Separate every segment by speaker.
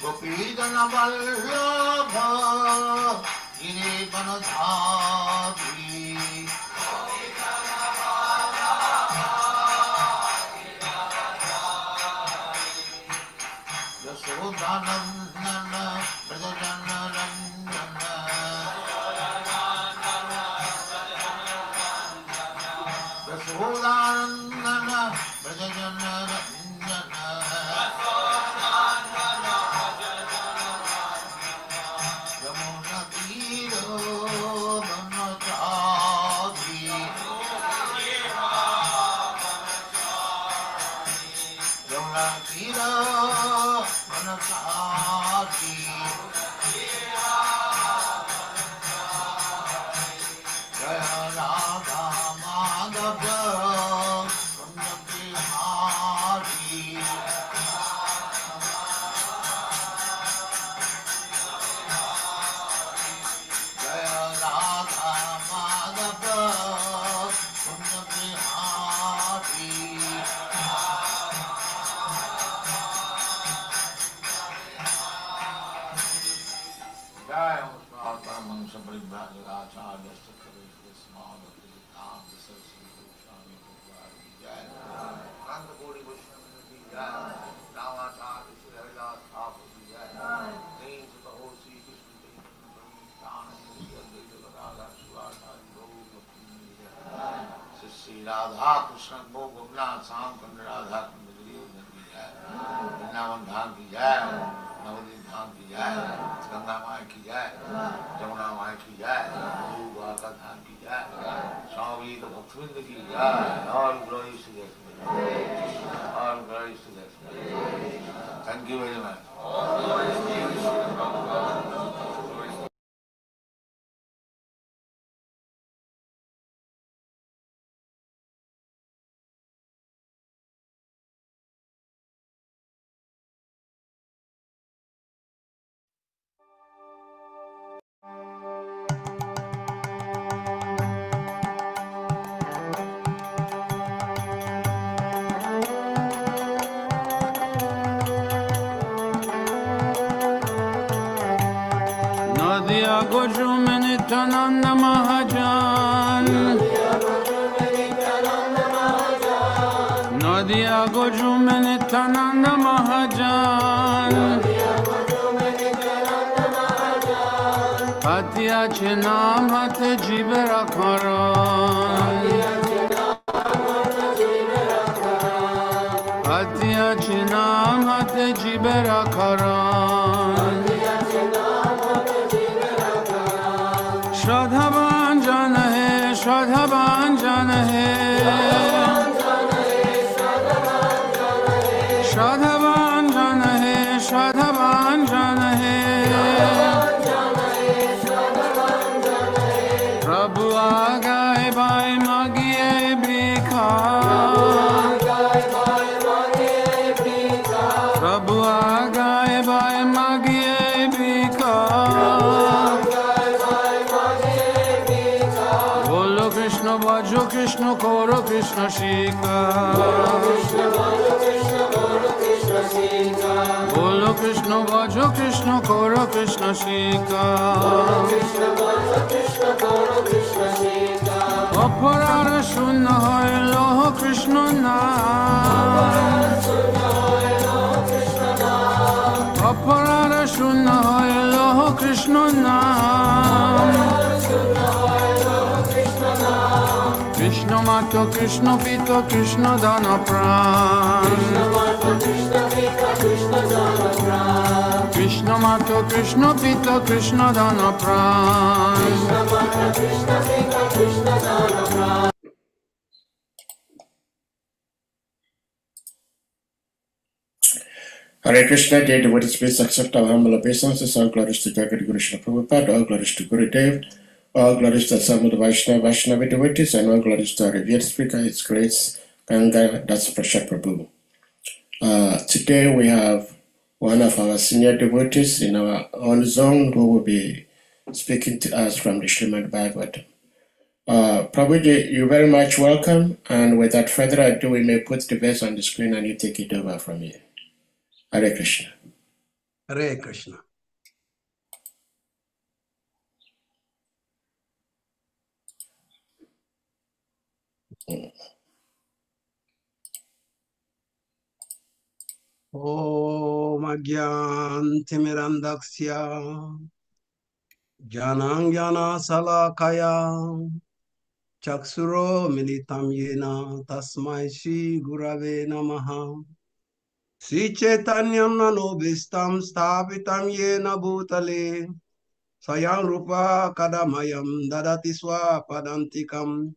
Speaker 1: Gopijana Vallabha Girivanadhari Yasodhanandana Brajajana Ranjana Yasodhanandana Brajajana Ranjana Yamuna Tiro Vanachadri Yamuna Tiro Vanachadri Jaya Radha Madhava Punyabihari Jaya Radha Madhava Punyabihari Jaya Paraman Sabribhajagacharya Sakari Small Ram Saraswati Goswami Bhagavad Jaya Nanda Gori Goswami Jaya Ramacharya Sri Haridas Thakur Jaya Names of the whole Sri Krishna Sri Radha Krishna Bhogavnath Samkand Radha Kundari Vrindavan Dham ki Jai Navadip Dham ki Jai Ganga Mai ki Jai Jamuna Mai ki Jai Dwarka Dham ki Jai Swami Bhaktivinoda ki Jai All glories to that. All glories to that. Thank you very much.
Speaker 2: Nadia Gojumenitananda Mahajan Nadia Gojumenitananda Mahajan Hatya Chinam Hate Jibera Karan Hatya Chinam Hate Jibera Karan Shradhavan jan hai, Shradhavan jan hai, Shradhavan jan hai, Shradhavan jan hai. Prabhu aagai bai magiye bhikha, Prabhu aagai bai magiye bhikha. Bhajo Krishna Koro Krishna Shika Bolo Krishna Bhajo Krishna Koro Krishna Shika Aparara Shunna Hoy Loho Krishna Naam Aparara Shunna Hoy Loho Krishna Naam Krishna Mato Krishna Pito Krishna Dana Pran Krishna Mato Krishna Pito Krishna Dana Pran
Speaker 3: Hare Krishna, dear devotees, please accept our humble obeisances. All glories to Jagad Guru Srila Prabhupada, all glories to Guru Dev, all glories to some of the Vaishnava devotees, and all glories to our revered speaker, His Grace GANGA, that's PRASAD Prabhu. Today we have one of our senior devotees in our own zone who will be speaking to us from the Srimad Bhagavatam. Prabhuji, you're very much welcome, and without further ado, we may put the verse on the screen and you take it over from here. Hare Krishna.
Speaker 4: Hare Krishna. Om Agyantimirandasya Janangyana Salakaya Chakshuro Militam Yena Tasmai Shri Gurave Namaha Sri Chaitanyam Nanobhistam Sthapitam Yena Bhutale Swayam Rupa Kadamayam Dadati Swapadantikam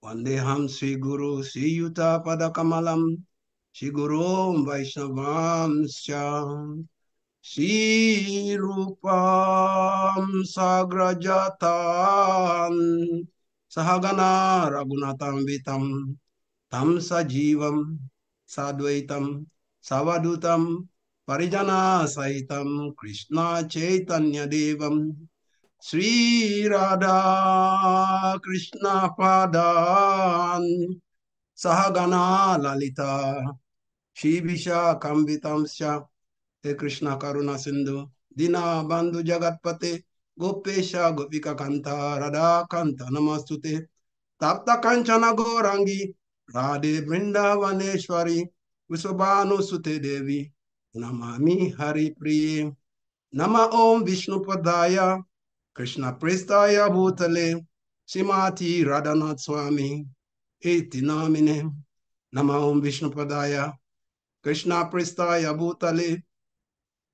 Speaker 4: Vandeham Sri Guru Sri Yuta Padakamalam Sri Guru Vaishnavam Shyam Sri Rupam Sagrajatan Sahagana Raghunatam Vitam Tam Sajivam Sadvaitam Savadutam Parijana Sahitam Krishna Chaitanya Devam Sri Radha Krishna Padan Sahagana Lalita Shri Vishakambitam Sha He Krishna Karuna Sindhu Dina Bandhu Jagatpate Gopesha Gopika Kanta Radha Kanta Namastute Tapta Kanchana Gorangi Radhe Vrindavaneshwari Vishwabhanu Sute Devi Namami Hari Priye Nama Om Vishnu Padaya Krishna Prestaya Bhutale Simati Radhanath Swami Iti Namine Nama Om Vishnu Padaya Krishna Prestaya Bhutale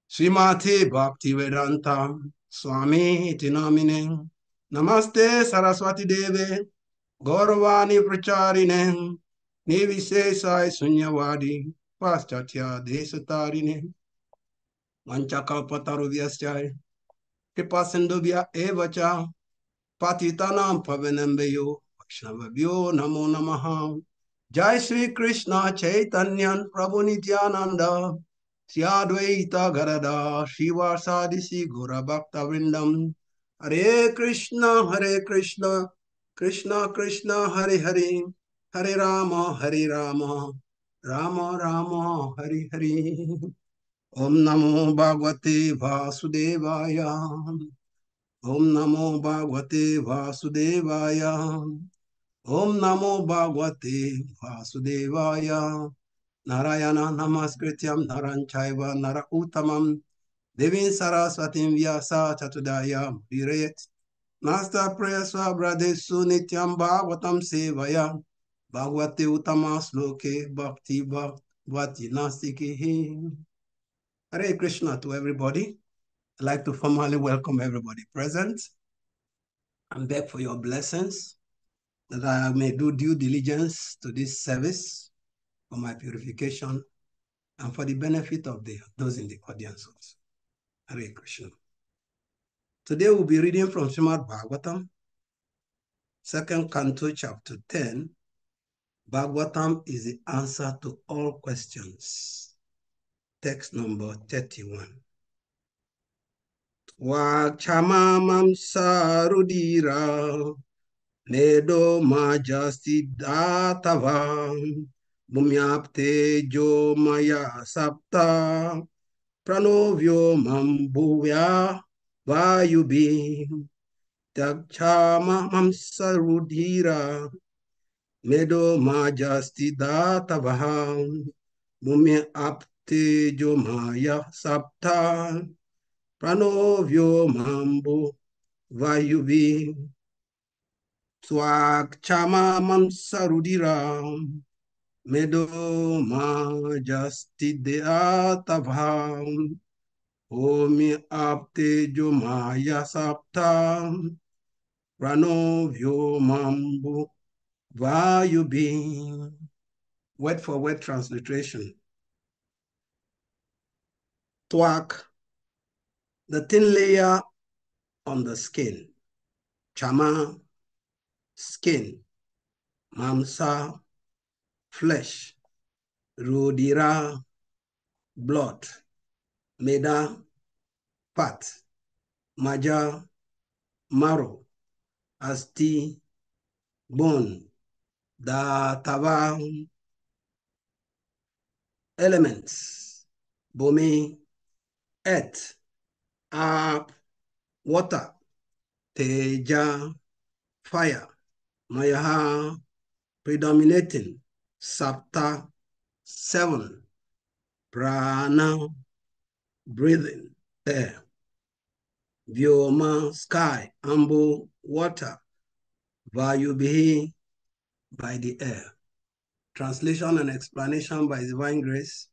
Speaker 4: Srimati Bhaktivedanta Swami iti namine Namaste Saraswati Deve Gauravani Pracharine Nivishesai Sunyavadi Paschatya Desatarine Manchakalpataruvyasya Kripasindubhya Evacha Patitanam Pavanambeyo Vaishnavabhyo Namo Namaha Jai Sri Krishna Chaitanyan Prabhu Nityananda Sri Advaita Gadada Srivasadi Gora Bhakta Vrindam Hare Krishna Krishna Krishna Hare Hare Hare Rama Rama Rama Hare Hare Om Namo Bhagavate Vasudevaya Om Namo Bhagavate Vasudevaya Om Namo Bhagavate Vasudevaya Narayana Namaskrityam Naranchaiva Nara Uttamam Devin Saraswatim Vyasa Chatudaya Virayat Master Prayer Swabrade Sunityam Bhagavatam Sevaya Bhagavate Uttama Sloke Bhakti Bhakti Nastiki. Hare Krishna to everybody. I'd like to formally welcome everybody present. I'm back for your blessings that I may do due diligence to this service for my purification and for the benefit of those in the audience also. Hare Krishna. Today we'll be reading from Srimad Bhagavatam, 2nd Canto, chapter 10. Bhagavatam is the answer to all questions. Text number 31. Vachamamam sarudira nedo majasti datavam bhumyapte jo maya sapta pranovyo mambuya vayubi Dakshama sarudhira medo majasti datavaham mumya apte jo maya sapta pranovyo mambu vayubi swakchama sarudhira medo majasti datavaham Omi apte jo maya sapta pranovyo mambu vayubi. Word for word transliteration. Twak, the thin layer on the skin. Chama, skin. Mamsa, flesh. Rudira, blood. Meda, fat. Maja, marrow. Asti, bone. Datava, elements. Bhumi, earth, up, water, teja, fire, mayaha, predominating, sapta, 7, prana, breathing, air, vyoma, sky, ambu, water, vayubhi, by the air. Translation and explanation by Divine Grace,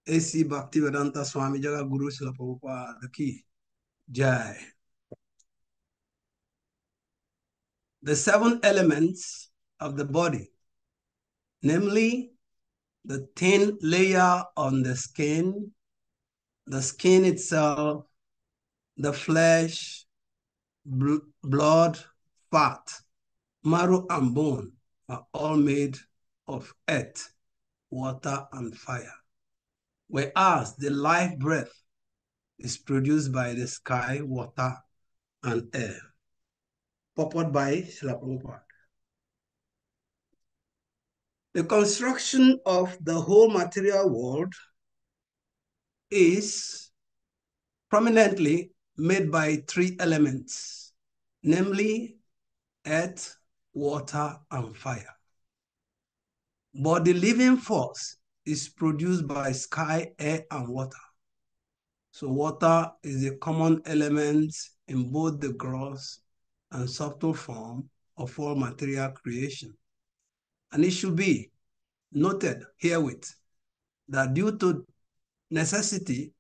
Speaker 4: A.C. Bhaktivedanta Swami Jaga Guru Srila Prabhupada, the key, Jai. The 7 elements of the body, namely the thin layer on the skin itself, the flesh, blood, fat, marrow, and bone are all made of earth, water, and fire. Whereas the life breath is produced by the sky, water, and air. Purport by Srila Prabhupada. The construction of the whole material world is prominently made by 3 elements, namely earth, water, and fire. But the living force is produced by sky, air, and water. So water is a common element in both the gross and subtle form of all material creation. And it should be noted herewith that due to necessity,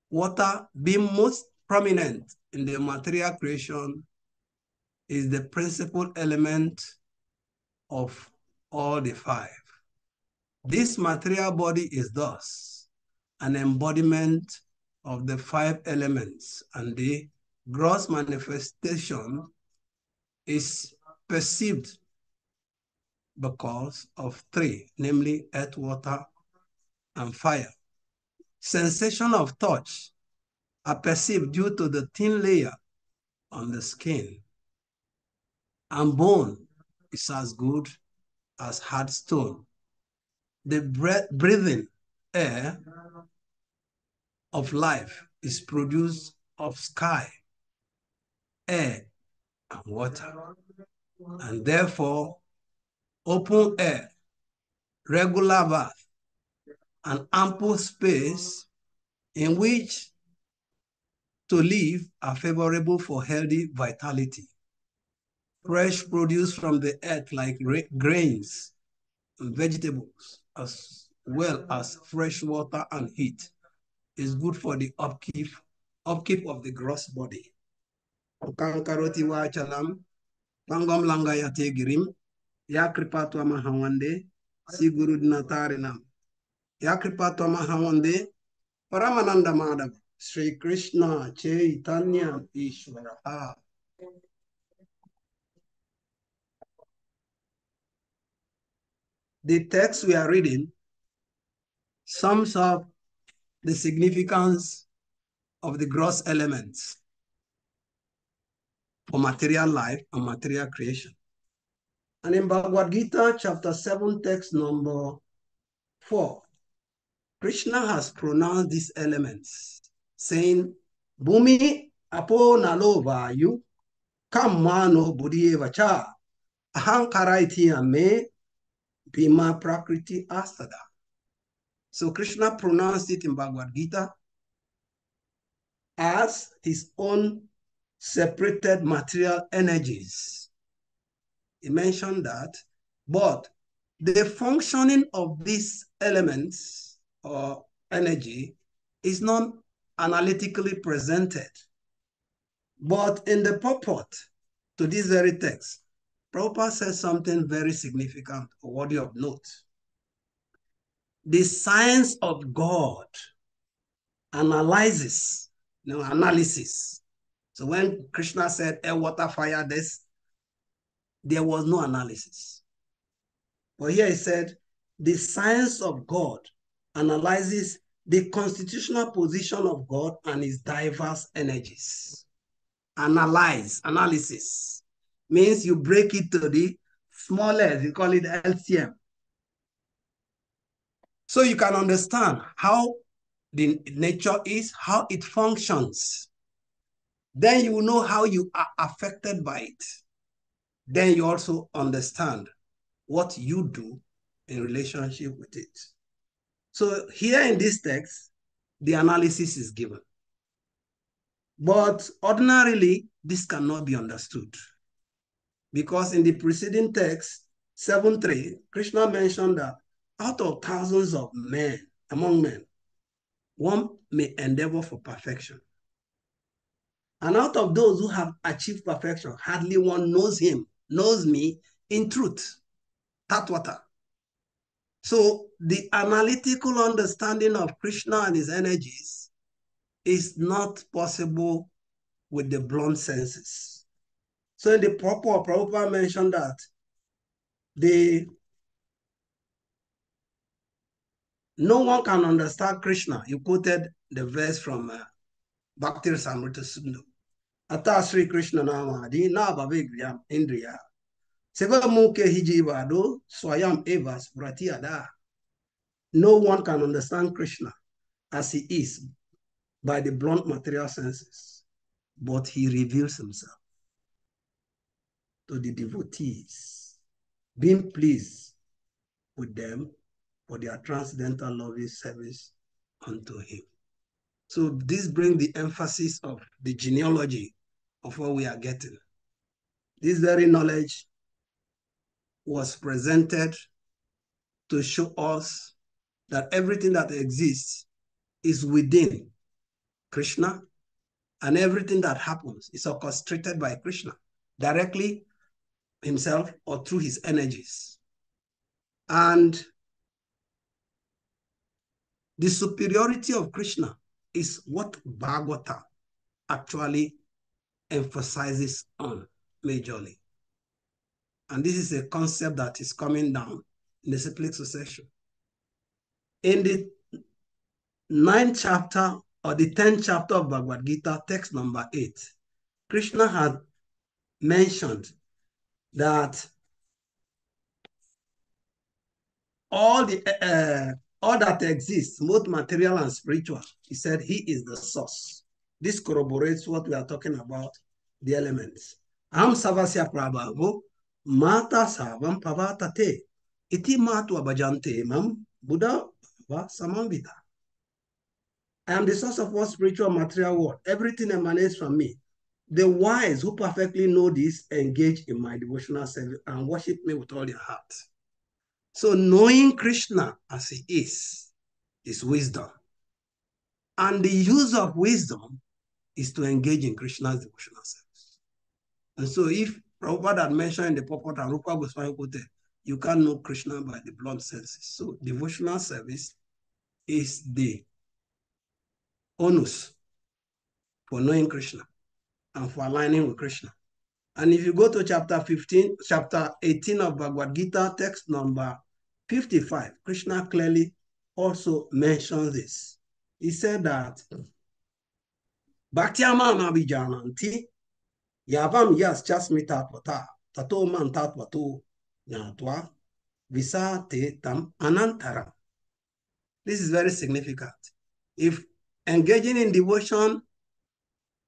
Speaker 4: water being most prominent in the material creation is the principal element of all the 5. This material body is thus an embodiment of the 5 elements, and the gross manifestation is perceived because of 3, namely earth, water, and fire. Sensation of touch are perceived due to the thin layer on the skin, and bone is as good as hard stone. The breathing air of life is produced of sky, air, and water, and therefore open air, regular bath, and ample space in which to live are favorable for healthy vitality. Fresh produce from the earth like grains and vegetables, as well as fresh water and heat, is good for the upkeep of the gross body. Kankaroti wa chalam, pangom langa ya tegirim, ya kripatwa mahawande, siguru dinatarinam. Ya kripatwa mahawande, Paramananda Madhav, Sri Krishna Chaitanya Ishvara. The text we are reading sums up the significance of the gross elements for material life and material creation. And in Bhagavad Gita, chapter 7, text number 4, Krishna has pronounced these elements, saying, Bhumi apo nalo vayu, kammano buddhiye vacha, ahankaraiti ame, bhima prakriti astada. So Krishna pronounced it in Bhagavad Gita as his own separated material energies. He mentioned that, but the functioning of these elements or energy is not analytically presented. But in the purport to this very text, Prabhupada says something very significant or worthy of note. The science of God analysis. So when Krishna said air, water, fire, this, there was no analysis. But here he said, the science of God analyzes the constitutional position of God and his diverse energies. Analysis means you break it to the smallest, you call it LCM. So you can understand how the nature is, how it functions. Then you know how you are affected by it. Then you also understand what you do in relationship with it. So here in this text, the analysis is given. But ordinarily, this cannot be understood. Because in the preceding text, 7:3, Krishna mentioned that out of thousands of men, among men, one may endeavor for perfection. And out of those who have achieved perfection, hardly one knows him, knows me in truth. Tatwata. So the analytical understanding of Krishna and his energies is not possible with the blunt senses. So in the purport, Prabhupada mentioned that no one can understand Krishna. You quoted the verse from Bhakti Samrita Sindhu. Ata Sri Krishna Namadi na Bhavigyam Indriya. Seva Muke Hijivado Swayam Evas Pratiada. No one can understand Krishna as he is by the blunt material senses, but he reveals himself to the devotees, being pleased with them for their transcendental loving service unto him. So this brings the emphasis of the genealogy of what we are getting. This very knowledge was presented to show us that everything that exists is within Krishna, and everything that happens is orchestrated by Krishna, directly himself or through his energies. And the superiority of Krishna is what Bhagavata actually emphasizes on majorly. And this is a concept that is coming down in the cyclic succession. In the 9th chapter or the 10th chapter of Bhagavad Gita, text number 8, Krishna had mentioned that all that exists, both material and spiritual, he said he is the source. This corroborates what we are talking about, the elements. Am savasya prabhavu, mata savam pavatate, iti matva bhajante mam buddha samambita. I am the source of all spiritual and material world. Everything emanates from me. The wise who perfectly know this engage in my devotional service and worship me with all their heart. So knowing Krishna as he is wisdom. And the use of wisdom is to engage in Krishna's devotional service. And so if Prabhupada had mentioned in the purport and Rupa Goswami quoted, you can't know Krishna by the blunt senses. So devotional service is the onus for knowing Krishna and for aligning with Krishna. And if you go to chapter 18 of Bhagavad Gita, text number 55, Krishna clearly also mentions this. He said that Bhaktyama Navijananti Yavam Yas Chasmi Tatwata Tato Man Tatwatu Nyatwa Visate Tam Anantara. This is very significant. If engaging in devotion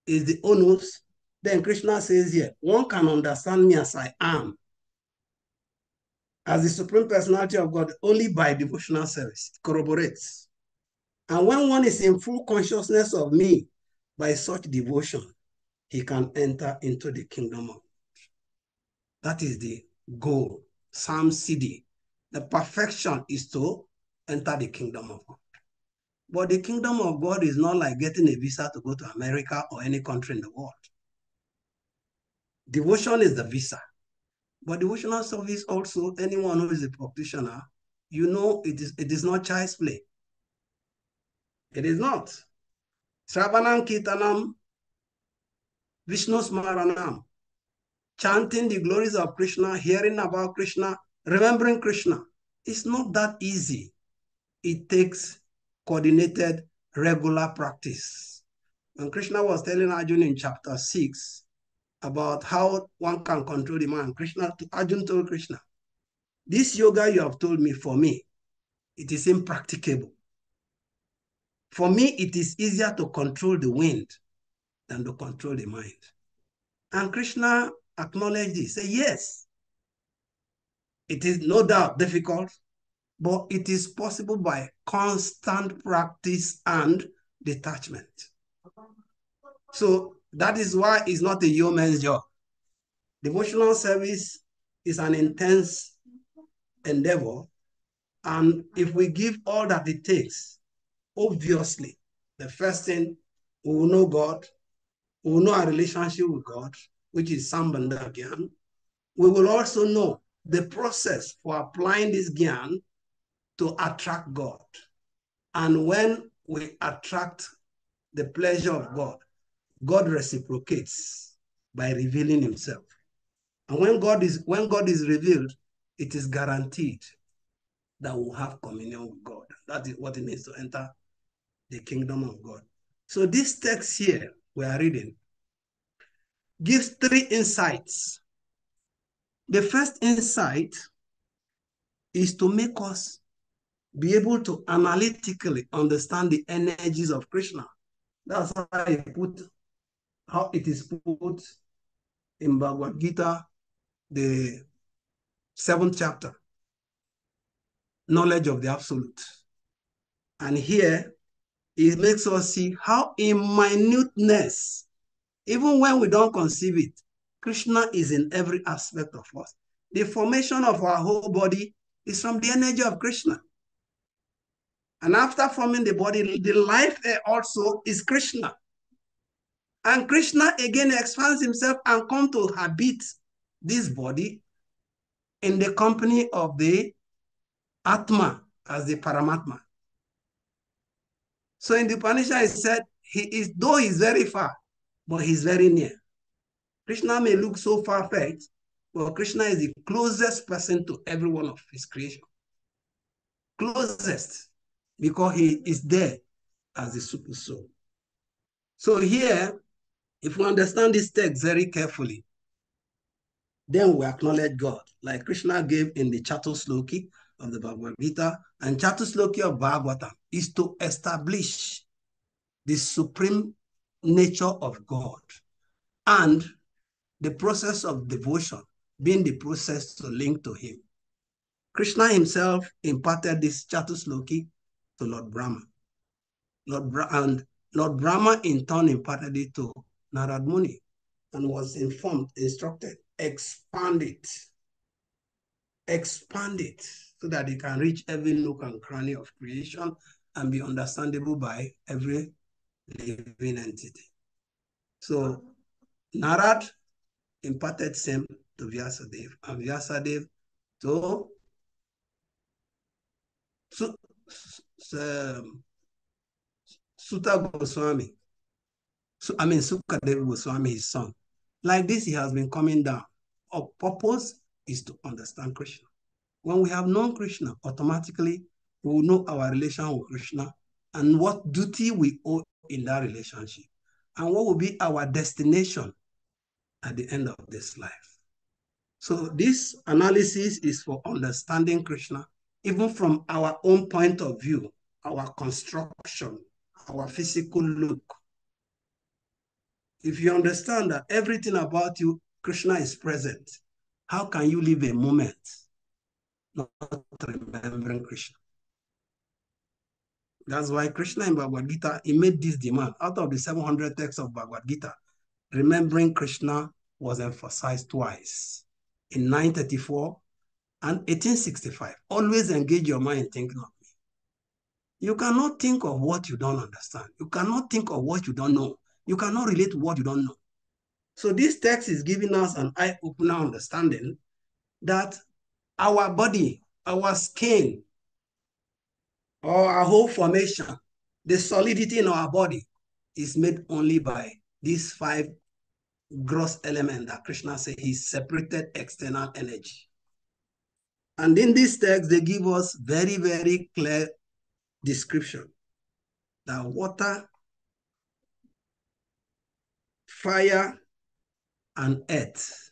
Speaker 4: is the onus, then Krishna says here, one can understand me as I am, as the Supreme Personality of God, only by devotional service. It corroborates. And when one is in full consciousness of me by such devotion, he can enter into the kingdom of God. That is the goal. Psalm CD. The perfection is to enter the kingdom of God. But the kingdom of God is not like getting a visa to go to America or any country in the world. Devotion is the visa. But devotional service also, anyone who is a practitioner, you know it is not child's play. It is not. Sravanam Kirtanam Vishnu Smaranam. Chanting the glories of Krishna, hearing about Krishna, remembering Krishna. It's not that easy. It takes coordinated, regular practice. When Krishna was telling Arjuna in chapter 6 about how one can control the mind, Arjuna told Krishna, this yoga you have told me, for me, it is impracticable. For me, it is easier to control the wind than to control the mind. And Krishna acknowledged this. Say, yes, it is no doubt difficult, but it is possible by constant practice and detachment. So that is why it's not a yeoman's job. Devotional service is an intense endeavor. And if we give all that it takes, obviously, the first thing, we will know God, we will know our relationship with God, which is Sambandha Gyan. We will also know the process for applying this Gyan to attract God. And when we attract the pleasure of God, God reciprocates by revealing himself. And when God is revealed, it is guaranteed that we'll have communion with God. That is what it means to enter the kingdom of God. So this text here we are reading gives 3 insights. The first insight is to make us be able to analytically understand the energies of Krishna. That's how it is put in Bhagavad Gita, the 7th chapter, knowledge of the absolute. And here, it makes us see how in minuteness, even when we don't conceive it, Krishna is in every aspect of us. The formation of our whole body is from the energy of Krishna. And after forming the body, the life also is Krishna. And Krishna again expands himself and comes to habit this body in the company of the Atma as the Paramatma. So in the Upanishad, it said, though he's very far, but he's very near. Krishna may look so far-fetched, but Krishna is the closest person to every one of his creation. Closest, because he is there as the super soul. So here, if we understand this text very carefully, then we acknowledge God, like Krishna gave in the Chatusloki of the Bhagavad Gita, and Chatusloki of Bhagavatam is to establish the supreme nature of God and the process of devotion being the process to link to him. Krishna himself imparted this Chatusloki to Lord Brahma. And Lord Brahma in turn imparted it to Narad Muni and was instructed, expand it, so that it can reach every nook and cranny of creation and be understandable by every living entity. So Narad imparted same to Vyasadeva, and Vyasadeva to Sutta Goswami. Sukadeva Goswami, his son. Like this, he has been coming down. Our purpose is to understand Krishna. When we have known Krishna, automatically we will know our relation with Krishna and what duty we owe in that relationship, and what will be our destination at the end of this life. So this analysis is for understanding Krishna, even from our own point of view, our construction, our physical look. If you understand that everything about you, Krishna is present, how can you live a moment not remembering Krishna? That's why Krishna in Bhagavad Gita, he made this demand. Out of the 700 texts of Bhagavad Gita, remembering Krishna was emphasized twice, in 934 and 1865. Always engage your mind thinking of me. You cannot think of what you don't understand. You cannot think of what you don't know. You cannot relate to what you don't know. So this text is giving us an eye-opener understanding that our body, our skin, or our whole formation, the solidity in our body is made only by these 5 gross elements that Krishna said he separated external energy. And in this text, they give us very, very clear description that water, fire, and earth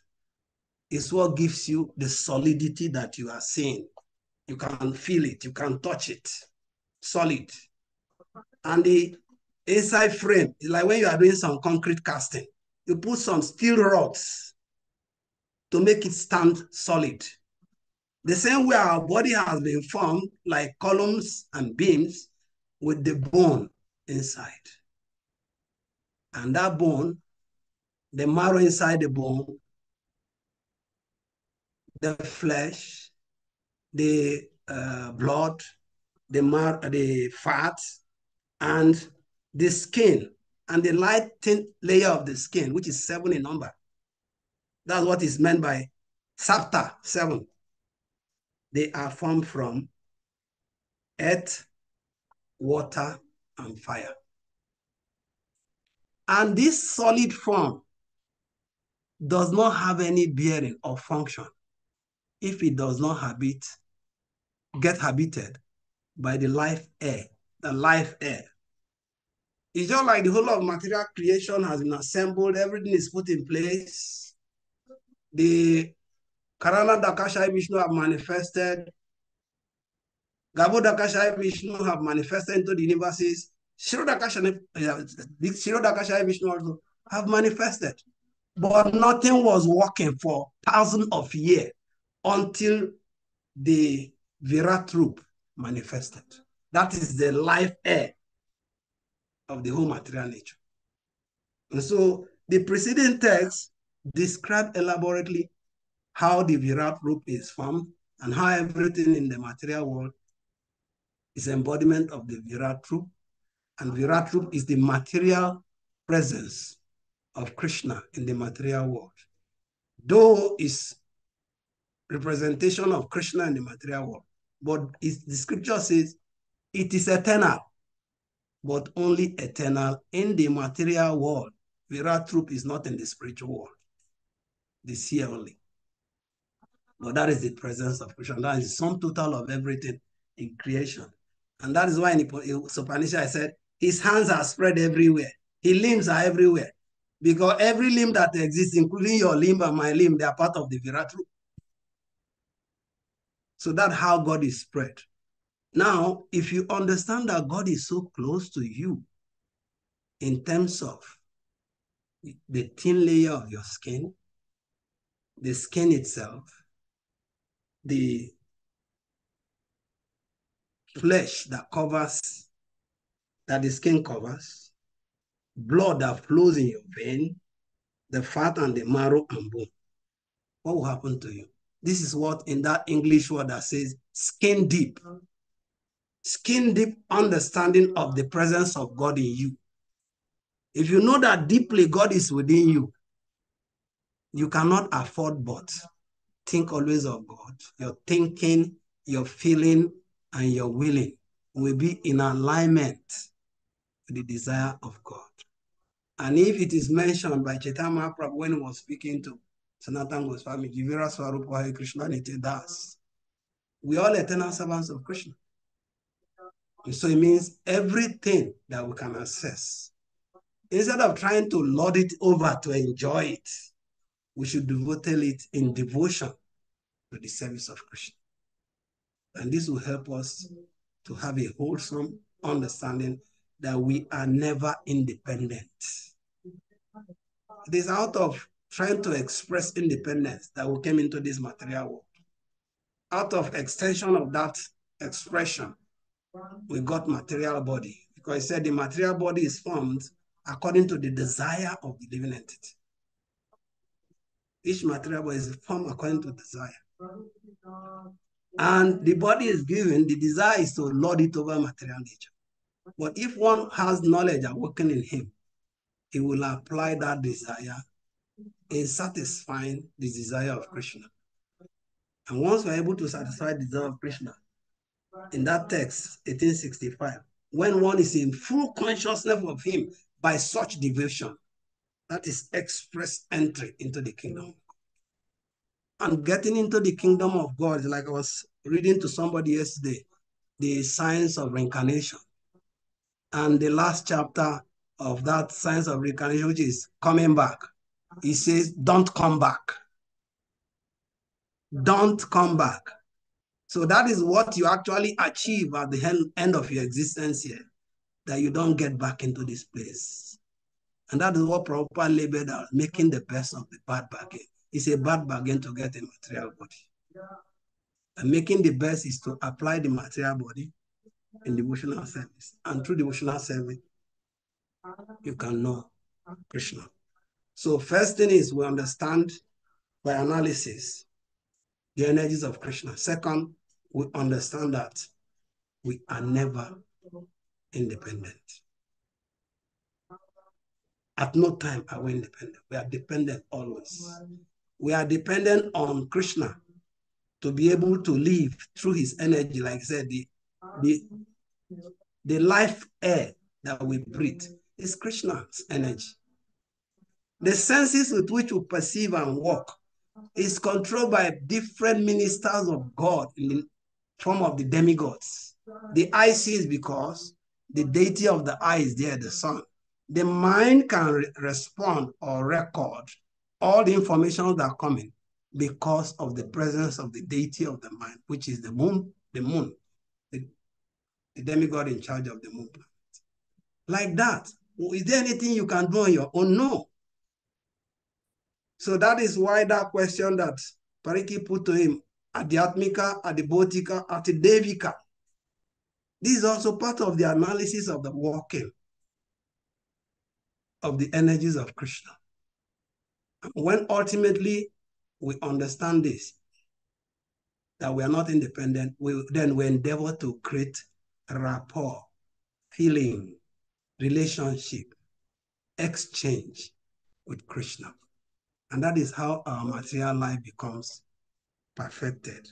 Speaker 4: is what gives you the solidity that you are seeing. You can feel it, you can touch it, solid. And the inside frame is like when you are doing some concrete casting. You put some steel rods to make it stand solid. The same way our body has been formed like columns and beams with the bone inside. And that bone, the marrow inside the bone, the flesh, the blood, the fat, and the skin, and the light thin layer of the skin, which is 7 in number. That's what is meant by sapta, 7. They are formed from earth, water, and fire. And this solid form does not have any bearing or function if it does not get habited by the life air, the life air. It's just like the whole of material creation has been assembled, everything is put in place. The Karana Dakashai Vishnu have manifested, Gabo Dakashai Vishnu have manifested into the universes, Shiro Dakashai Vishnu also have manifested. But nothing was working for thousands of years until the Virat Rup manifested. That is the life air of the whole material nature. And so the preceding text describe elaborately how the Virat Rup is formed and how everything in the material world is embodiment of the Virat Rup. And Virat Rup is the material presence of Krishna in the material world. Though is representation of Krishna in the material world, but the scripture says it is eternal, but only eternal in the material world. Virat Rup is not in the spiritual world. This here only. But that is the presence of Krishna. That is the sum total of everything in creation. And that is why in Upanishad I said, his hands are spread everywhere. His limbs are everywhere. Because every limb that exists, including your limb and my limb, they are part of the Virat Rup. So that's how God is spread. Now, if you understand that God is so close to you in terms of the thin layer of your skin, the skin itself, the flesh that the skin covers, blood that flows in your vein, the fat and the marrow and bone, what will happen to you? This is what in that English word that says skin deep. Skin deep understanding of the presence of God in you. If you know that deeply God is within you, you cannot afford but think always of God. Your thinking, your feeling, and your willing will be in alignment with the desire of God. And if it is mentioned by Chaitanya Mahaprabhu when he was speaking to Sanatana Goswami, Jivira Swarupa Hare Krishna Nitya Das, we are all eternal servants of Krishna. And so it means everything that we can access, instead of trying to lord it over to enjoy it, we should devote it in devotion to the service of Krishna. And this will help us to have a wholesome understanding that we are never independent. It is out of trying to express independence that we came into this material world. Out of extension of that expression, we got material body, because it said the material body is formed according to the desire of the living entity. Each material body is formed according to desire. And the body is given, the desire is to lord it over material nature. But if one has knowledge awoken in him, he will apply that desire in satisfying the desire of Krishna. And once we're able to satisfy the desire of Krishna, in that text, 1865, when one is in full consciousness of him by such devotion, that is express entry into the kingdom. And getting into the kingdom of God, like I was reading to somebody yesterday, the science of reincarnation. And the last chapter of that science of reincarnation, which is coming back, he says, don't come back. Don't come back. So that is what you actually achieve at the end of your existence here. that you don't get back into this place. And that is what Prabhupada labeled as making the best of the bad bargain. It's a bad bargain to get a material body. And making the best is to apply the material body in devotional service. And through devotional service, you can know Krishna. So first thing is we understand by analysis the energies of Krishna. Second, we understand that we are never independent. At no time are we independent. We are dependent always. We are dependent on Krishna to be able to live through his energy. Like I said, the life air that we breathe is Krishna's energy. The senses with which we perceive and walk is controlled by different ministers of God in the form of the demigods. The eye sees because the deity of the eye is there, the sun. The mind can respond or record all the information that are coming because of the presence of the deity of the mind, which is the moon, the demigod in charge of the moon planet. Like that. Is there anything you can do on your own? No. So that is why that question that Pariki put to him, Adhyatmika, Adibhotika, Atidevika. This is also part of the analysis of the working of the energies of Krishna. When ultimately we understand this, that we are not independent, then we endeavor to create rapport, feeling, relationship, exchange with Krishna. And that is how our material life becomes perfected.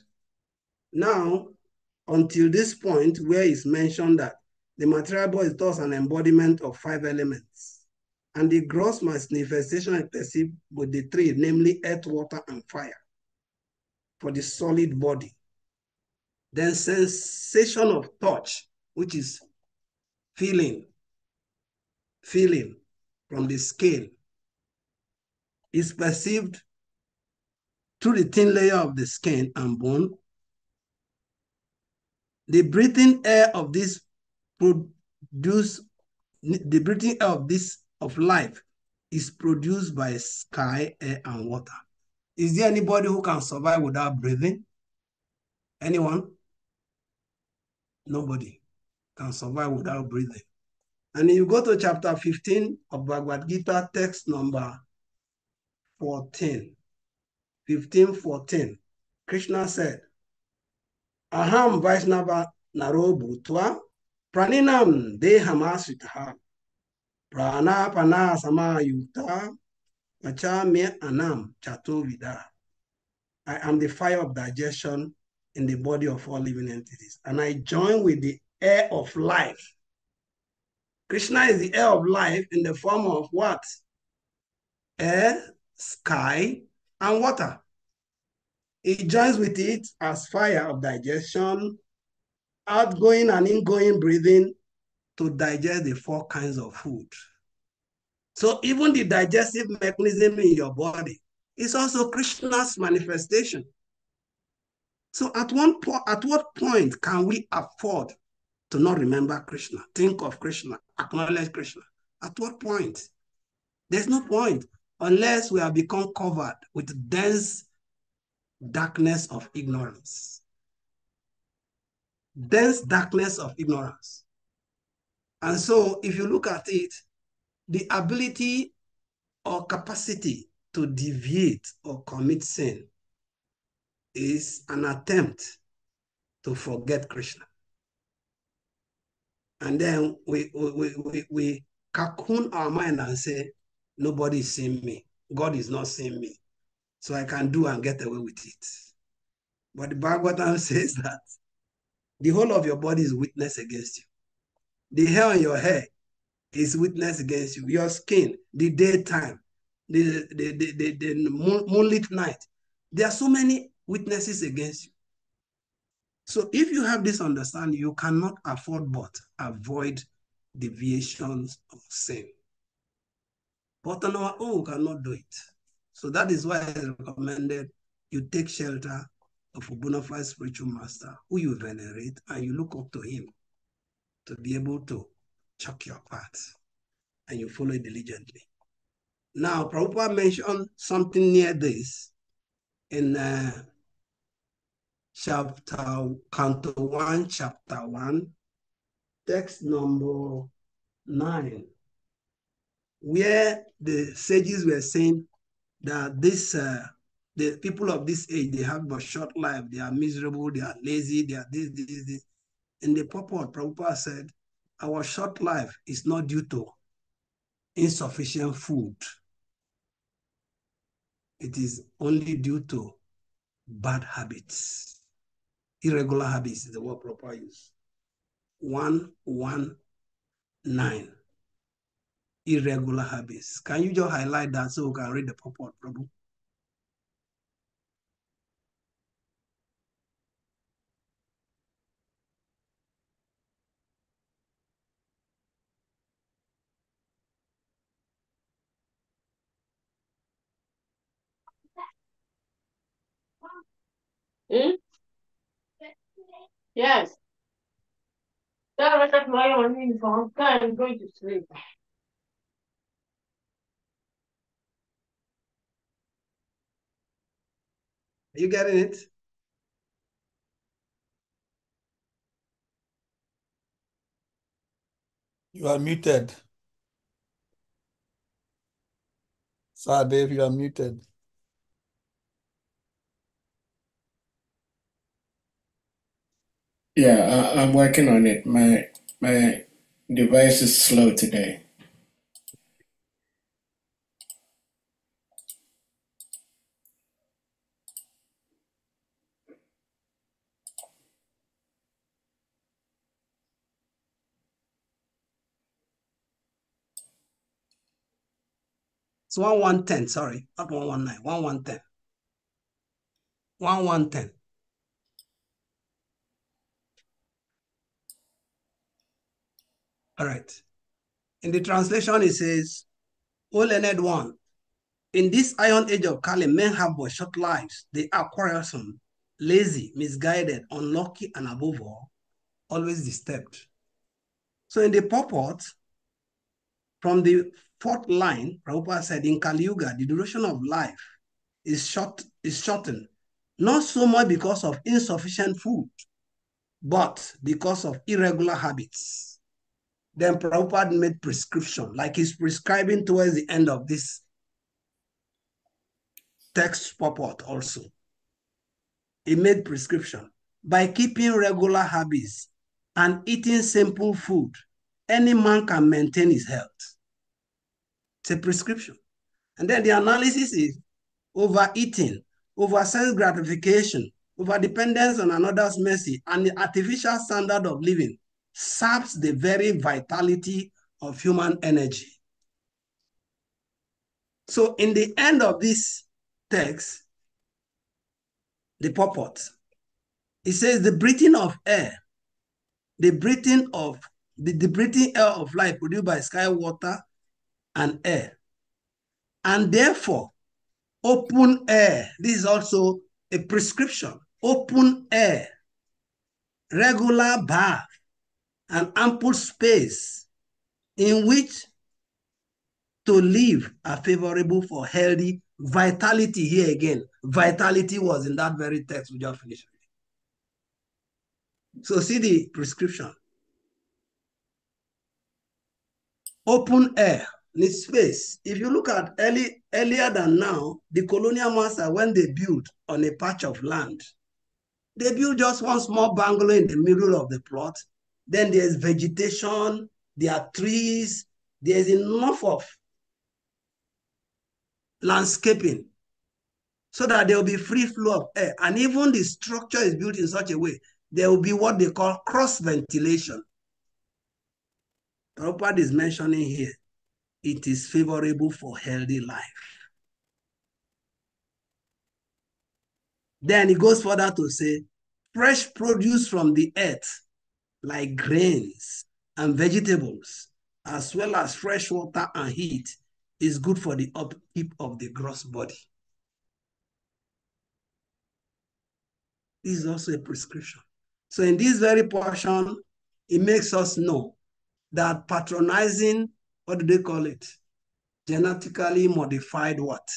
Speaker 4: Now, until this point where it's mentioned that the material body is thus an embodiment of 5 elements, and the gross manifestation is perceived with the 3, namely earth, water, and fire, for the solid body. Then sensation of touch, which is feeling from the skin, is perceived through the thin layer of the skin and bone. The breathing air of this of life is produced by sky, air, and water. Is there anybody who can survive without breathing? Anyone? Nobody can survive without breathing. And you go to chapter 15 of Bhagavad Gita, text number 14, 15:14. Krishna said, Aham Vaishnava Naro Bhutva Praninam Dehamasritaha Pranapana Samayukta Pachamya Anam Chato Vida. I am the fire of digestion in the body of all living entities, and I join with the air of life. Krishna is the air of life in the form of what? Air, sky, and water. It joins with it as fire of digestion, outgoing and ingoing breathing to digest the 4 kinds of food. So even the digestive mechanism in your body is also Krishna's manifestation. So at what point can we afford to not remember Krishna, think of Krishna, acknowledge Krishna? At what point? There's no point unless we have become covered with dense darkness of ignorance. Dense darkness of ignorance. And so if you look at it, the ability or capacity to deviate or commit sin is an attempt to forget Krishna. And then we cocoon our mind and say, nobody is seeing me. God is not seeing me. So I can do and get away with it. But the Bhagavatam says that the whole of your body is witness against you. The hair on your head is witness against you. Your skin, the daytime, the moonlit night. There are so many witnesses against you. So if you have this understanding, you cannot afford but avoid deviations of sin. But on our own, we cannot do it. So that is why I recommended you take shelter of a bona fide spiritual master who you venerate and you look up to him to be able to chalk your path and you follow it diligently. Now, Prabhupada mentioned something near this in Canto 1, Chapter 1, text number 9, where the sages were saying that the people of this age, they have a short life, they are miserable, they are lazy, they are this. In the purport, Prabhupada said, our short life is not due to insufficient food. It is only due to bad habits. Irregular habits is the word Prabhupada used. 119. Irregular habits. Can you just highlight that so we can read the purport, Prabhu?
Speaker 5: Hmm? Yes. That was at my own uniform. I'm going to sleep.
Speaker 4: Are you getting it?
Speaker 2: You are muted. Sir Dave, you are muted.
Speaker 3: Yeah, I'm working on it. My device is slow today.
Speaker 4: It's 1110, sorry, not 119, 1110. 1110. All right. In the translation, it says, O learned one, in this iron age of Kali, men have but short lives. They are quarrelsome, lazy, misguided, unlucky, and above all, always disturbed. So in the purport, from the fourth line, Prabhupada said, in Kali Yuga, the duration of life is shortened, not so much because of insufficient food, but because of irregular habits. Then Prabhupada made prescription, like he's prescribing towards the end of this text purport also. He made prescription. By keeping regular habits and eating simple food, any man can maintain his health. It's a prescription. And then the analysis is overeating, over sense gratification, over dependence on another's mercy, and the artificial standard of living saps the very vitality of human energy. So in the end of this text, the purport, it says the breathing of air, the breathing air of life produced by sky, water, and air. And therefore, open air, this is also a prescription, open air, regular bath, and ample space in which to live are favorable for healthy vitality. Here again, vitality was in that very text we just finished. So see the prescription. Open air, need space. If you look at earlier than now, the colonial master, when they built on a patch of land, they built just one small bungalow in the middle of the plot. Then there's vegetation, there are trees, there's enough of landscaping so that there will be free flow of air. And even the structure is built in such a way, there will be what they call cross ventilation. Prabhupada is mentioning here, it is favorable for healthy life. Then he goes further to say, fresh produce from the earth, like grains and vegetables, as well as fresh water and heat, is good for the upkeep of the gross body. This is also a prescription. So in this very portion, it makes us know that patronizing, what do they call it? Genetically modified what?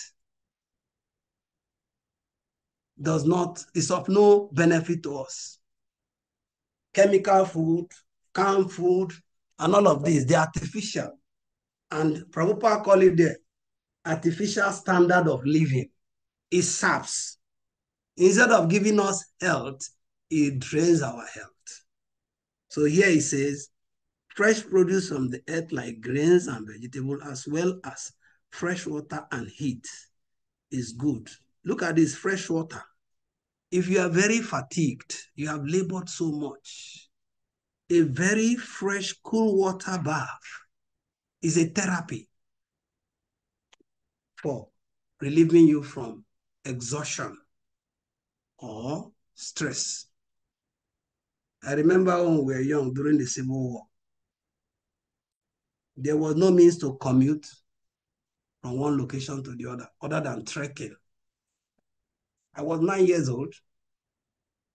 Speaker 4: Is of no benefit to us. Chemical food, canned food, and all of these, they're artificial. And Prabhupada call it the artificial standard of living. It saps. Instead of giving us health, it drains our health. So here he says, fresh produce from the earth like grains and vegetables, as well as fresh water and heat is good. Look at this fresh water. If you are very fatigued, you have labored so much, a very fresh, cool water bath is a therapy for relieving you from exhaustion or stress. I remember when we were young during the Civil War, there was no means to commute from one location to the other than trekking. I was 9 years old,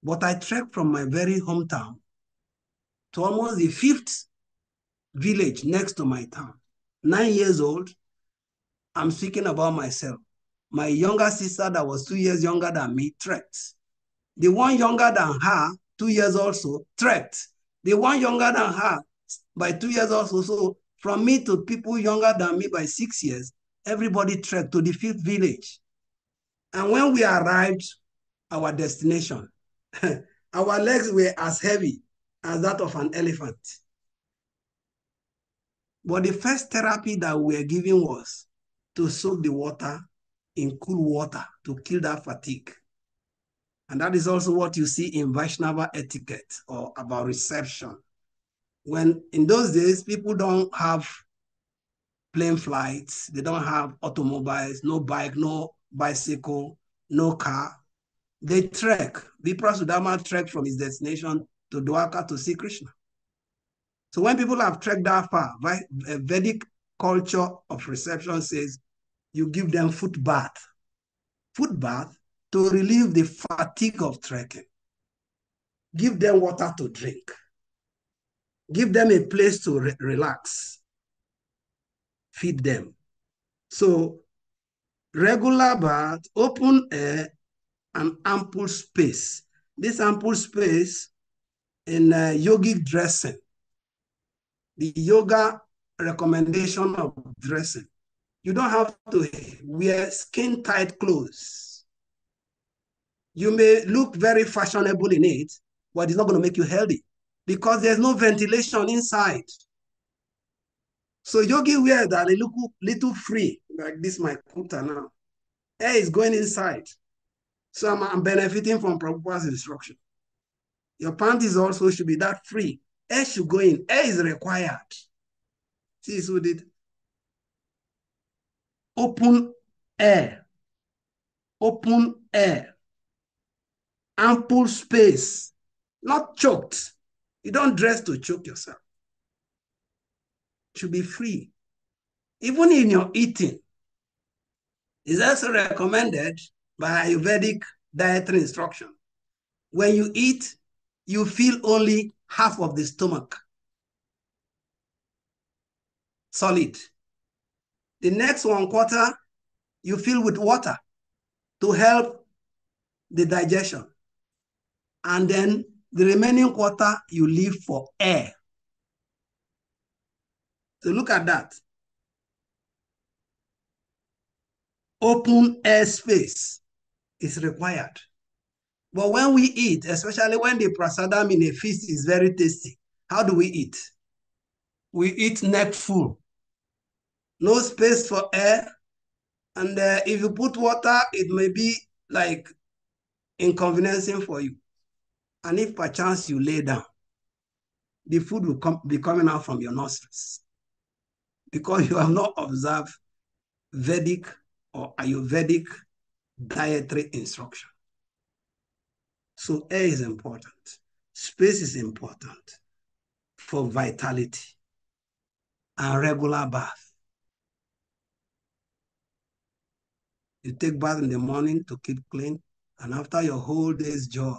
Speaker 4: but I trekked from my very hometown to almost the 5th village next to my town. 9 years old, I'm speaking about myself. My younger sister that was 2 years younger than me trekked. The one younger than her, 2 years also, trekked. The one younger than her by 2 years also. So from me to people younger than me by 6 years, everybody trekked to the 5th village. And when we arrived our destination, our legs were as heavy as that of an elephant. But the first therapy that we were given was to soak the water in cool water to kill that fatigue. And that is also what you see in Vaishnava etiquette or about reception. When in those days, people don't have plane flights, they don't have automobiles, no bike, no bicycle, no car. They trek. Vipra Sudama trek from his destination to Dwarka to see Krishna. So when people have trekked that far, Vedic culture of reception says you give them foot bath to relieve the fatigue of trekking. Give them water to drink. Give them a place to relax. Feed them. So regular bath, open air, and ample space. This ample space in yogic dressing, the yoga recommendation of dressing, you don't have to wear skin-tight clothes. You may look very fashionable in it, but it's not going to make you healthy because there's no ventilation inside. So yogi wear that, they look little free, like this my kuta now. Air is going inside. So I'm benefiting from Prabhupada's instruction. Your panties also should be that free. Air should go in. Air is required. See, so did open air, ample space, not choked. You don't dress to choke yourself. It should be free. Even in your eating, it's also recommended by Ayurvedic dietary instruction. When you eat, you feel only half of the stomach solid. The next 1/4, you fill with water to help the digestion. And then the remaining 1/4, you leave for air. So look at that. Open air space is required. But when we eat, especially when the prasadam in a feast is very tasty, how do we eat? We eat neck full. No space for air. And if you put water, it may be like inconveniencing for you. And if perchance you lay down, the food will be coming out from your nostrils because you have not observed Vedic or Ayurvedic dietary instruction. So air is important. Space is important for vitality and regular bath. You take bath in the morning to keep clean, and after your whole day's job,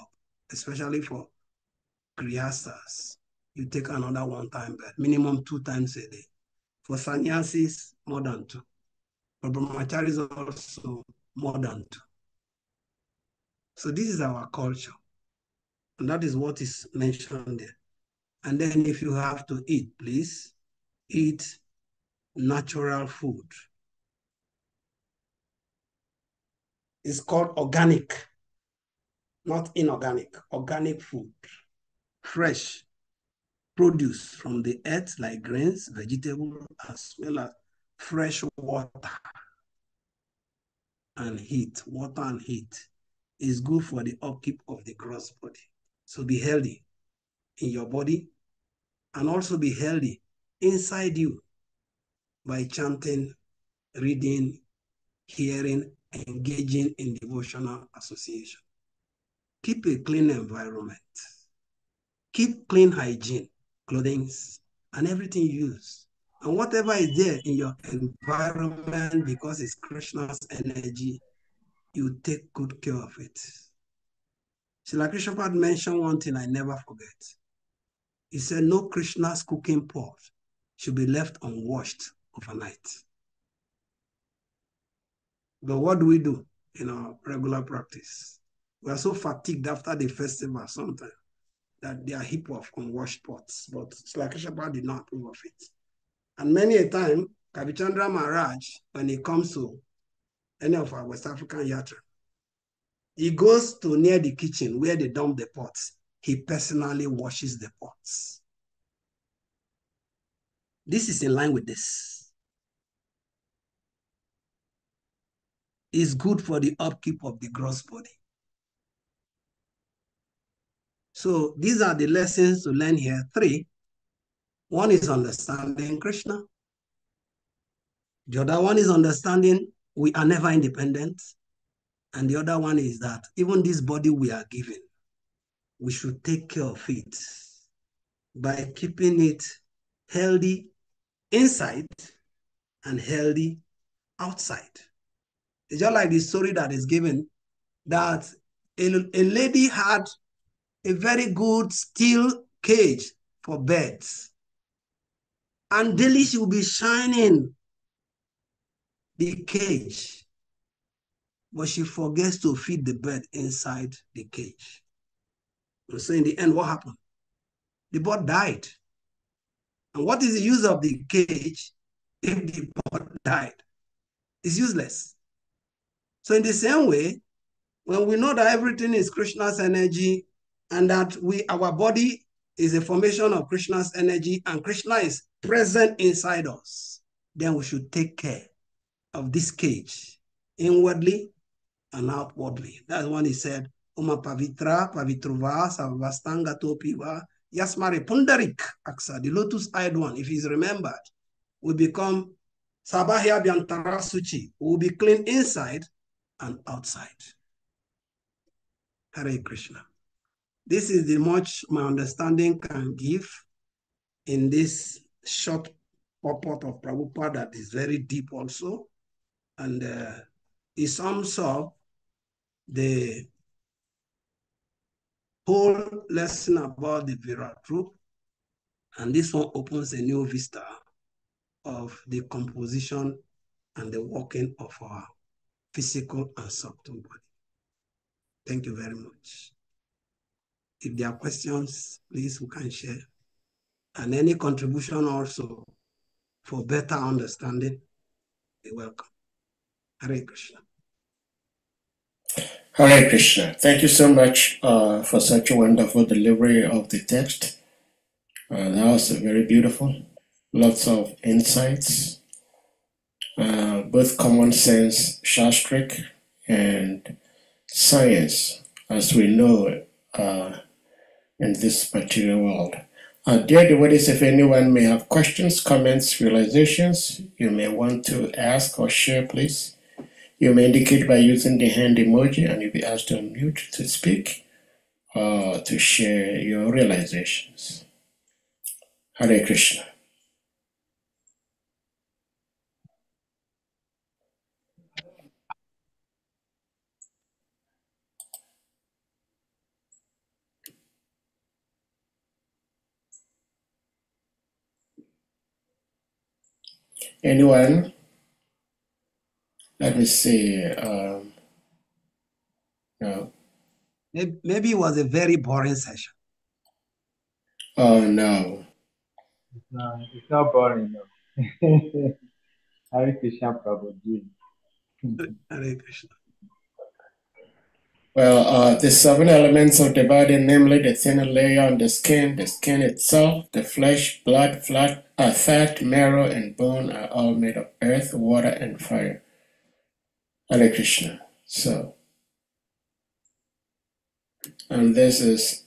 Speaker 4: especially for grihastas, you take another one-time bed, minimum 2 times a day. For sannyasis, more than 2. For brahmacharis also more than 2. So this is our culture. And that is what is mentioned there. And then if you have to eat, please eat natural food. It's called organic, not inorganic, organic food. Fresh produce from the earth like grains, vegetables, as well as fresh water and heat. Water and heat is good for the upkeep of the gross body. So be healthy in your body and also be healthy inside you by chanting, reading, hearing, engaging in devotional association. Keep a clean environment. Keep clean hygiene, clothing, and everything you use. And whatever is there in your environment, because it's Krishna's energy, you take good care of it. Srila Krishna mentioned one thing I never forget. He said, no Krishna's cooking pot should be left unwashed overnight. But what do we do in our regular practice? We are so fatigued after the festival sometimes that they are heap of unwashed pots. But Srila Krishna did not approve of it. And many a time, Kavichandra Maharaj, when it comes to any of our West African yatra, he goes to near the kitchen where they dump the pots. He personally washes the pots. This is in line with this. It's good for the upkeep of the gross body. So these are the lessons to learn here. 3. One is understanding Krishna. The other one is understanding we are never independent. And the other one is that even this body we are given, we should take care of it by keeping it healthy inside and healthy outside. It's just like the story that is given that a lady had a very good steel cage for birds. And daily she will be shining the cage, but she forgets to feed the bird inside the cage. And so in the end, what happened? The bird died. And what is the use of the cage if the bird died? It's useless. So in the same way, when we know that everything is Krishna's energy and that our body is a formation of Krishna's energy and Krishna is present inside us, then we should take care of this cage inwardly and outwardly. That's when he said, Uma Pavitra, Pavitruva, Savastanga Topiva, Yasmari Pundarik Aksa, the lotus-eyed one, if he's remembered, will become Sabahya Byantara Suchi, will be clean inside and outside. Hare Krishna. This is the much my understanding can give in this short purport of Prabhupada that is very deep also. And it sums up the whole lesson about the Virat group. And this one opens a new vista of the composition and the working of our physical and subtle body. Thank you very much. If there are questions, please, we can share. And any contribution also for better understanding, you're welcome. Hare Krishna.
Speaker 3: Hare Krishna. Thank you so much for such a wonderful delivery of the text. That was very beautiful. Lots of insights, both common sense, shastric, and science, as we know in this material world. Dear devotees, if anyone may have questions, comments, realizations you may want to ask or share, please. You may indicate by using the hand emoji and you'll be asked to unmute to speak or to share your realizations. Hare Krishna. Anyone? Let me see. No.
Speaker 4: Maybe it was a very boring session.
Speaker 3: Oh, no.
Speaker 6: No, it's not boring. No. Hare Krishna Prabhuji.
Speaker 4: Hare Krishna.
Speaker 3: Well, the 7 elements of the body, namely the thinner layer on the skin itself, the flesh, blood, fat, marrow, and bone are all made of earth, water, and fire. Hare Krishna. So, and this is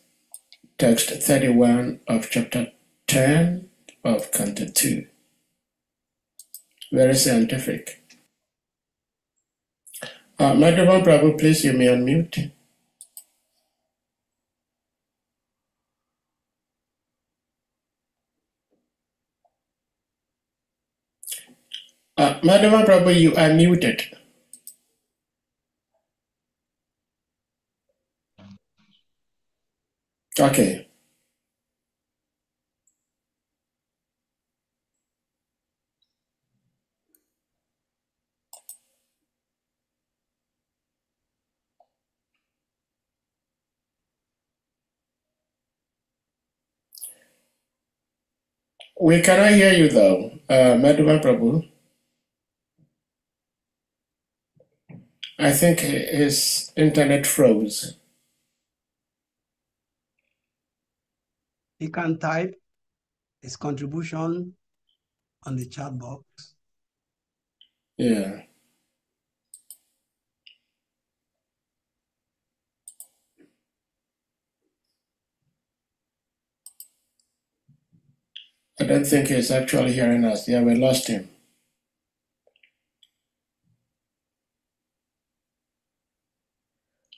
Speaker 3: text 31 of chapter 10 of Canto 2. Very scientific. Madhavan Prabhu, please, you may unmute. Madhavan Prabhu, you are muted. Okay. We cannot hear you though, Madhavan Prabhu. I think his internet froze.
Speaker 4: He can type his contribution on the chat box.
Speaker 3: Yeah. I don't think he's actually hearing us. Yeah, we lost him.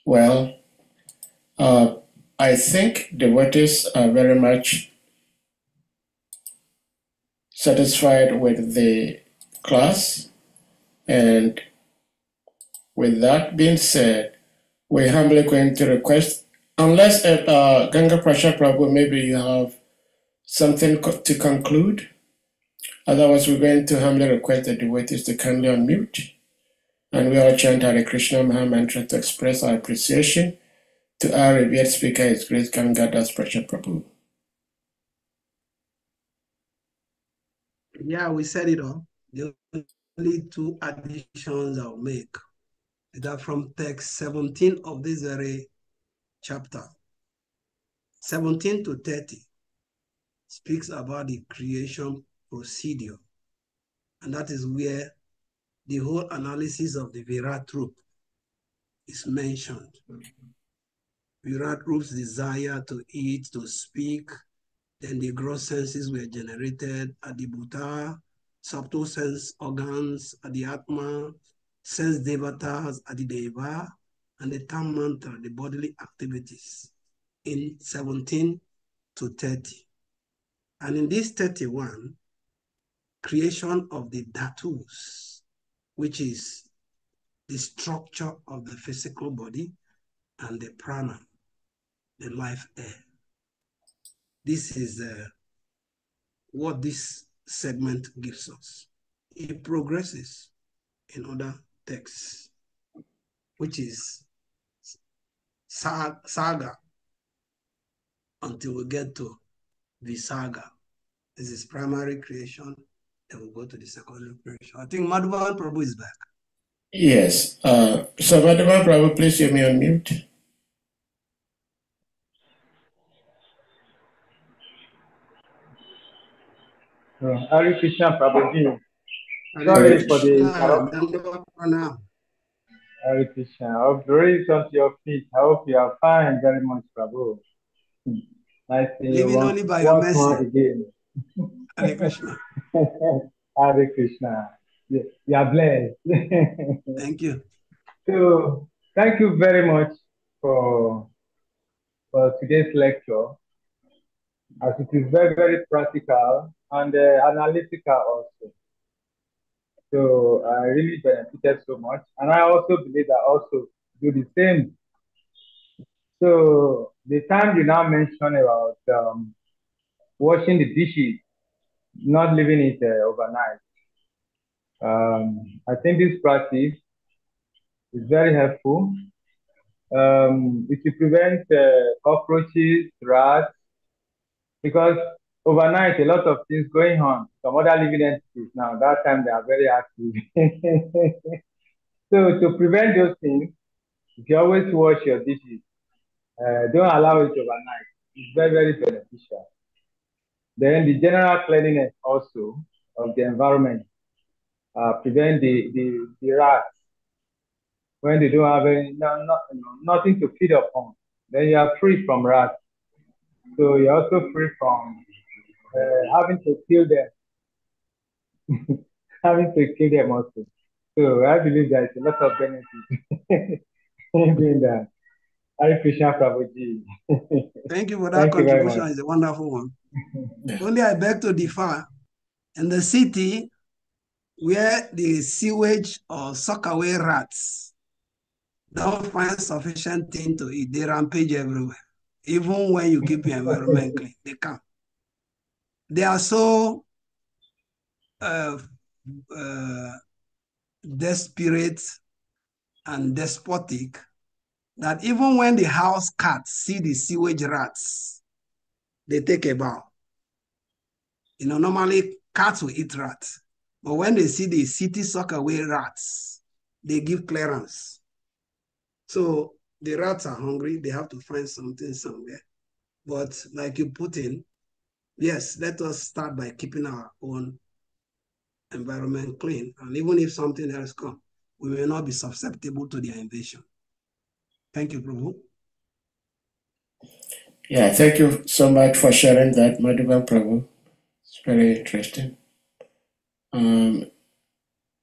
Speaker 3: Well, I think the devotees are very much satisfied with the class. And with that being said, we're humbly going to request, unless Ganga Prasad Prabhu, maybe you have something to conclude. Otherwise, we're going to humbly request the devotees to kindly unmute. And we all chant Hare Krishna Maha Mantra to express our appreciation to our revered speaker, His Grace Ganga Das Prasad Prabhu.
Speaker 4: Yeah, we said it all. The only 2 additions I'll make is that from text 17 of this very chapter, 17 to 30, speaks about the creation procedure. And that is where the whole analysis of the Virat Rup is mentioned. Virat Rup's desire to eat, to speak, then the gross senses were generated at the Bhuta, subtle sense organs at the Atma, sense devatas at the Deva, and the term mantra, the bodily activities, in 17 to 30. And in this 31, creation of the dhatus, which is the structure of the physical body, and the prana, the life air. This is what this segment gives us. It progresses in other texts, which is saga, until we get to Visaga. This is primary creation, then we'll go to the secondary creation. I think Madhavan Prabhu is back.
Speaker 3: Yes. So Madhavan Prabhu, please you may unmute.
Speaker 6: Hare Krishna Prabhuji.
Speaker 4: Hare
Speaker 6: Sorry for the
Speaker 4: Krishna, Dandavat Pranam.
Speaker 6: Hare Krishna. I'll raise onto your feet. I hope you are fine very much, Prabhu. Nice seeing you
Speaker 4: Living only by your
Speaker 6: once more
Speaker 4: mercy.
Speaker 6: again.
Speaker 4: Hare Krishna.
Speaker 6: Hare Krishna. You are blessed.
Speaker 4: Thank you.
Speaker 6: So, thank you very much for today's lecture, as it is very, very practical and analytical also. So, I really benefited so much. And I also believe I also do the same. So, the time you now mentioned about washing the dishes, not leaving it overnight. I think this practice is very helpful. It will prevent cockroaches, rats, because overnight a lot of things going on. Some other living entities now, that time they are very active. So to prevent those things, you always wash your dishes. Don't allow it overnight. It's very, very beneficial. Then the general cleanliness also of the environment prevent the rats when they don't have nothing to feed upon. Then you are free from rats. So you're also free from having to kill them, having to kill them also. So I believe there's a lot of benefits in doing that. Hare Krishna Prabhuji.
Speaker 4: Thank you for that
Speaker 6: Thank you very
Speaker 4: contribution.
Speaker 6: much.
Speaker 4: It's a wonderful one.
Speaker 3: Yeah.
Speaker 4: Only I beg to differ. In the city where the sewage or sock away rats don't find sufficient thing to eat, they rampage everywhere. Even when you keep your environment clean, they come. They are so desperate and despotic that even when the house cats see the sewage rats, they take a bow. You know, normally cats will eat rats, but when they see the city sock away rats, they give clearance. So the rats are hungry, they have to find something somewhere. But like you put in, yes, let us start by keeping our own environment clean. And even if something else comes, we may not be susceptible to their invasion. Thank you, Prabhu.
Speaker 3: Yeah, thank you so much for sharing that, Madhavan Prabhu. It's very interesting.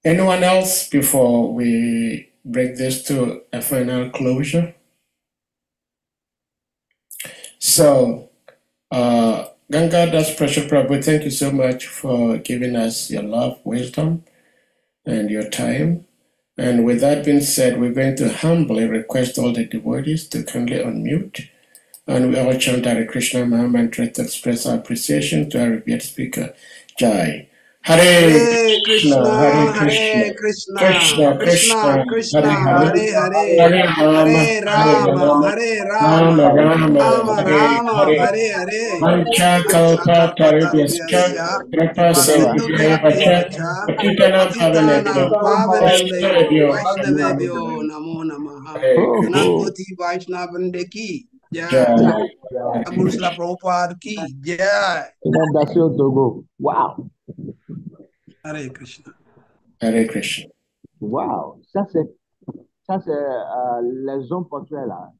Speaker 3: Anyone else before we bring this to a final closure? So, Ganga Das Prasad Prabhu, thank you so much for giving us your love, wisdom, and your time. And with that being said, we're going to humbly request all the devotees to kindly unmute. And we all chant Hare Krishna Maha Mantra to express our appreciation to our revered speaker, Jai. Hare Krishna, Hare Krishna, Krishna Krishna, Hare Hare, Hare Rama,
Speaker 4: Hare
Speaker 3: Hare
Speaker 4: Rama,
Speaker 3: Rama,
Speaker 4: Hare
Speaker 3: Rama
Speaker 4: Rama,
Speaker 3: Rama,
Speaker 4: Rama
Speaker 3: Hare
Speaker 4: Rama,
Speaker 3: Hare.
Speaker 4: Hare Hare,
Speaker 3: Mancha kalpa tarubhyascha, kripa
Speaker 4: Sindu
Speaker 3: sindhubhyavacha,
Speaker 4: Bhakti
Speaker 3: patitana pavanebhyo,
Speaker 4: Pavanebhyo,
Speaker 3: Vaishnavebhyo,
Speaker 4: Vaishnavebhyo, Namo Namaha.
Speaker 3: Hare
Speaker 4: Anantoti Vaishnavande ki Jai.
Speaker 3: Jai.
Speaker 4: Abu Srila Prabhupada ki Jai.
Speaker 7: Wow.
Speaker 4: Hare Krishna.
Speaker 3: Hare Krishna.
Speaker 7: Wow. Ça, c'est les hommes portuaires là.